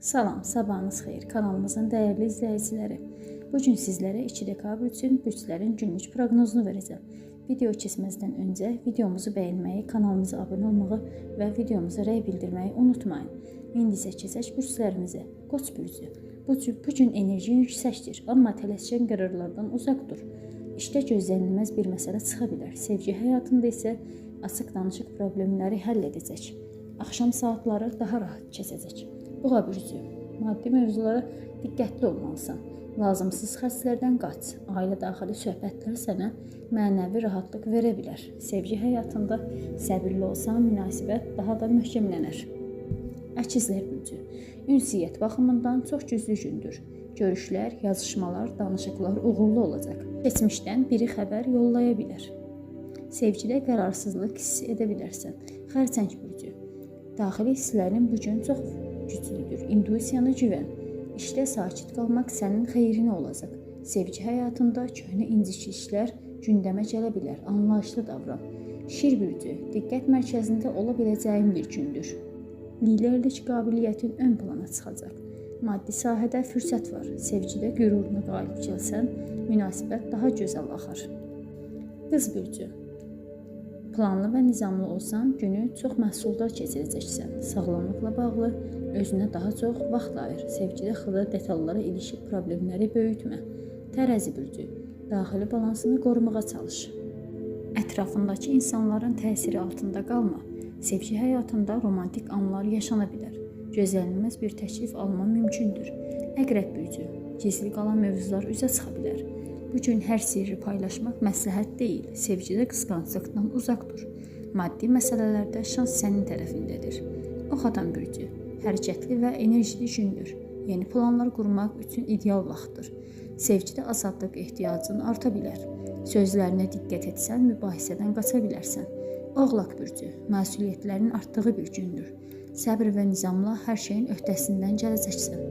Salam, sabahınız xeyir. Kanalımızın dəyərli izləyiciləri. Bugün sizlərə 2 dekabr üçün bürclərin günlük proqnozunu verəcəm. Video keçməzdən öncə videomuzu bəyənməyi, kanalımıza abunə olmağı və videomuza rəy bildirməyi unutmayın. İndi isə keçək bürclərimizə. Qoç bürcü. Bu gün enerji yüksəkdir, amma tələskən qərarlardan uzaq dur. İşdə gözlənilməz bir məsələ çıxa bilər. Sevgi həyatında isə açıq danışıq problemləri həll edəcək. Axşam saatları daha rahat keçəcək. Boğa bürcü. Maddi mövzulara diqqətli olmalısan. Lazımsız xərclərdən qaç. Ailə daxili söhbətlər sənə mənəvi rahatlıq verə bilər. Sevgi həyatında səbirli olsan, münasibət daha da möhkəmlənər. Əkizlər bürcü. Ünsiyyət baxımından çox güclü gündür. Görüşlər, yazışmalar, danışıqlar uğurlu olacaq. Keçmişdən biri xəbər yollaya bilər. Sevgidə qərarsızlıq hiss edə bilərsən. Xərçəng bürcü. Daxili hisslərin bu gün çox güclüdür. İntuisiyana güvən. İşdə sakit qalmaq sənin xeyrinə olacaq. Sevgi həyatında köhnə incikliklər gündəmə gələ bilər. Anlayışlı davran. Şir bürcü. Diqqət mərkəzində ola biləcəyin bir gündür. Liderlik qabiliyyətin ön plana çıxacaq. Maddi sahədə fürsət var. Sevgidə qüruruna qalib gəlsən, münasibət daha gözəl axar. Qız bürcü. Planlı və nizamlı olsan, günü çox məhsuldar keçirəcəksən. Sağlamlıqla bağlı özünə daha çox vaxt ayır. Sevgidə xırda detallara ilişib problemləri böyütmə. Tərəzi bürcü. Daxili balansını qorumağa çalış. Ətrafındakı insanların təsiri altında qalma. Sevgi həyatında romantik anlar yaşana bilər. Gözlənilməz bir təklif alma mümkündür. Əqrəb bürcü. Gizli qalan mövzular üzə çıxa bilər. Bu gün hər sirri paylaşmaq məsləhət deyil. Sevgidə qısqanclıqdan uzaq dur. Maddi məsələlərdə şans sənin tərəfindədir. Ox adam bürcü. Hərəkətli və enerjili gündür. Yeni planlar qurmaq üçün ideal vaxtdır. Sevgidə azadlıq ehtiyacın arta bilər. Sözlərinə diqqət etsən, mübahisədən qaça bilərsən. Oğlaq bürcü. Məsuliyyətlərin artdığı bir gündür. Səbr və nizamla hər şeyin öhdəsindən gələcəksən.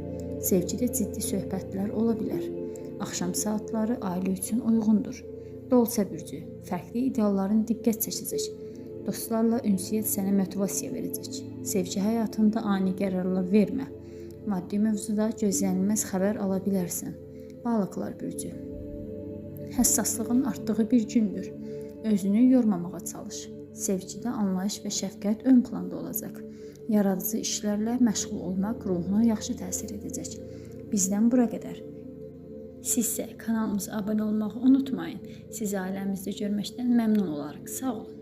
Sevgidə ciddi söhbətlər ola bilər. Axşam saatları ailə üçün uyğundur. Dolça bürcü. Fərqli idealların diqqət çəkəcək. Dostlarla ünsiyyət sənə motivasiya verəcək. Sevgi həyatında ani qərarlar vermə. Maddi mövzuda gözlənilməz xəbər ala bilərsən. Balıqlar bürcü. Həssaslığın artdığı bir gündür. Özünü yormamağa çalış. Sevgidə anlayış və şəfqət ön planda olacaq. Yaradıcı işlərlə məşğul olmaq ruhuna yaxşı təsir edəcək. Bizdən bura qədər. Sizsə kanalımıza abunə olmağı unutmayın. Sizi ailəmizdə görməkdən məmnun olarıq. Sağ olun.